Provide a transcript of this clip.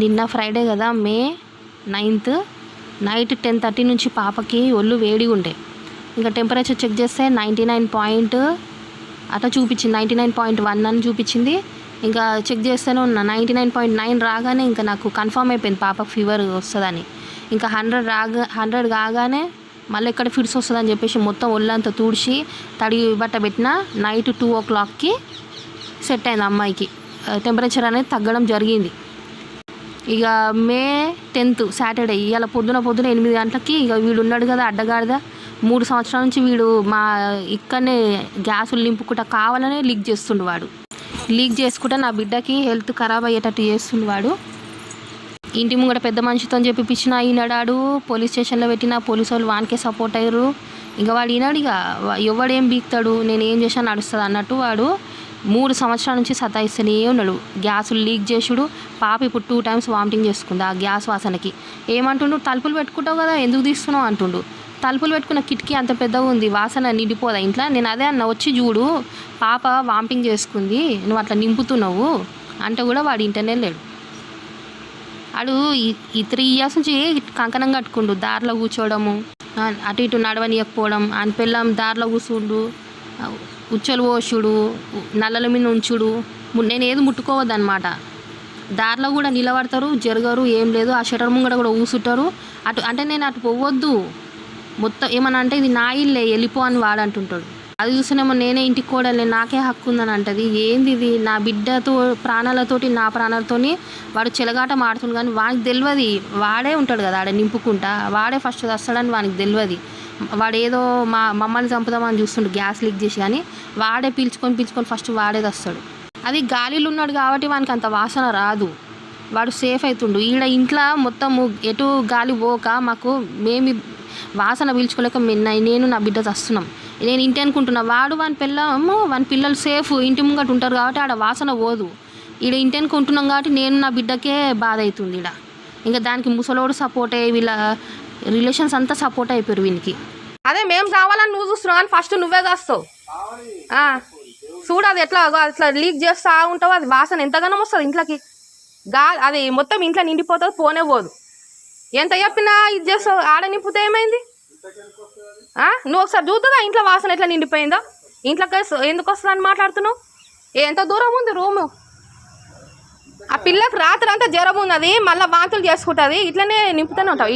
నిన్న ఫ్రైడే కదా, May 9th night 10:30 నుంచి పాపకి ఒళ్ళు వేడిగా ఉండే. ఇంకా టెంపరేచర్ చెక్ చేస్తే 99 అట్లా చూపించింది, 99.1 అని చూపించింది. ఇంకా చెక్ చేస్తూనే ఉన్నా, 99.9 రాగానే ఇంకా నాకు కన్ఫర్మ్ అయిపోయింది పాపకు ఫీవర్ వస్తుందని. ఇంకా 100 కాగానే మళ్ళీ ఎక్కడ ఫిట్స్ వస్తుందని చెప్పేసి మొత్తం ఒళ్ళంతా తుడిచి తడి బట్ట పెట్టిన. నైట్ 2 o'clockకి సెట్ అయింది అమ్మాయికి, టెంపరేచర్ అనేది తగ్గడం జరిగింది. ఇక May 10th సాటర్డే, ఇవాళ పొద్దున 8 గంటలకి ఇక వీడు ఉన్నాడు కదా అడ్డగాడిద, 3 సంవత్సరాల నుంచి వీడు మా ఇక్కడనే గ్యాసులు నింపుకుంటా కావాలనే లీక్ చేస్తుండు వాడు. లీక్ చేసుకుంటే నా బిడ్డకి హెల్త్ ఖరాబ్ అయ్యేటట్టు చేస్తుండు వాడు. ఇంటి ముంగట పెద్ద మనిషితో చెప్పిపించిన ఈనాడాడు, పోలీస్ స్టేషన్లో పెట్టిన పోలీసు వాళ్ళు వానికే సపోర్ట్ అయ్యారు. ఇంకా వాడు ఈనాడు, ఇక ఎవడేం బీక్తాడు, నేను ఏం చేసినా నడుస్తుంది అన్నట్టు వాడు 3 సంవత్సరాల నుంచి సతాయిస్తూనే ఉన్నాడు. గ్యాసులు లీక్ చేసుడు, పాప ఇప్పుడు 2 times వామిటింగ్ చేసుకుంది ఆ గ్యాస్ వాసనకి. ఏమంటుండు, తలుపులు పెట్టుకుంటావు కదా ఎందుకు తీస్తున్నావు అంటుండు. తలుపులు పెట్టుకున్న కిటికీ అంత పెద్దగా ఉంది, వాసన నిండిపోదా ఇంట్లో. నేను అదే అన్న, వచ్చి చూడు పాప వామిటింగ్ చేసుకుంది, నువ్వు అట్లా నింపుతున్నావు అంటే కూడా వాడు ఇంటనే లేడు. వాడు ఈ 3 years నుంచి కంకణం కట్టుకుండు, దారిలో కూర్చోవడము, అటు ఇటు నడవనీయకపోవడం, ఆయన పిల్లం దారిలో కూర్చుండు, ఉచ్చలు పోసుడు, నల్లల మీద ఉంచుడు. నేను ఏది ముట్టుకోవద్దు అనమాట. దారిలో కూడా నిలబడతారు, జరగరు, ఏం లేదు. ఆ షటర్ ముంగడ కూడా ఊసుంటారు. అంటే నేను అటు పోవద్దు, మొత్తం ఏమన్నా అంటే ఇది నా ఇల్లే వెళ్ళిపో అని వాడు అంటుంటాడు. అది చూస్తేనేమో నేనే ఇంటికి కోడలే, నాకే హక్కు ఉందని అంటది. ఏంది ఇది, నా బిడ్డతో ప్రాణాలతోటి నా ప్రాణాలతోని వాడు చెలగాట మాడుతుంది. కానీ వానికి తెలియదు, వాడే ఉంటాడు కదా ఆడ నింపుకుంటా, వాడే ఫస్ట్ వస్తాడని వానికి తెలియదు. వాడు ఏదో మమ్మల్ని చంపుదామని చూస్తుండు గ్యాస్ లీక్ చేసి, కానీ వాడే పీల్చుకొని ఫస్ట్ వాడే వస్తాడు. అది గాలిలో ఉన్నాడు కాబట్టి వానికి అంత వాసన రాదు, వాడు సేఫ్ అవుతుండు. ఈడ ఇంట్లో మొత్తం ఎటు గాలి పోక మేము వాసన పీల్చుకోలేక నేను నా బిడ్డ వస్తున్నాం. నేను ఇంటి అనుకుంటున్నా, వాడు వాని పిల్లలు సేఫ్ ఇంటి ముంగట ఉంటారు కాబట్టి ఆడ వాసన పోదు. ఈడ ఇంటి అనుకుంటున్నాం కాబట్టి నేను నా బిడ్డకే బాధ అవుతుంది ఈడ. ఇంకా దానికి ముసలోడు సపోర్ట్ అయ్యి, వీళ్ళ రిలేషన్స్ అంతా సపోర్ట్ అయిపోయారు వీనికి. అదే మేము కావాలని నువ్వు చూస్తున్నావు కానీ ఫస్ట్ నువ్వే కాస్తావు. చూడు అది ఎట్లా లీక్ చేస్తా ఉంటావు, అది వాసన ఎంతగానో వస్తుంది ఇంట్లోకి. అది మొత్తం ఇంట్లో నిండిపోతుంది, పోనే పోదు. ఎంత చెప్పినా ఇది చేస్తావు, ఆడ నింపుతే ఏమైంది? నువ్వు ఒకసారి చూద్దా ఇంట్లో వాసన ఎట్లా నిండిపోయిందో, ఇంట్లోకి ఎందుకు వస్తుంది అని మాట్లాడుతున్నావు. ఎంత దూరం ఉంది రూము? ఆ పిల్లకి రాత్రి అంతా జ్వరం ఉన్నది, మళ్ళీ వాంతులు చేసుకుంటుంది, ఇట్లనే నింపుతూనే ఉంటావు.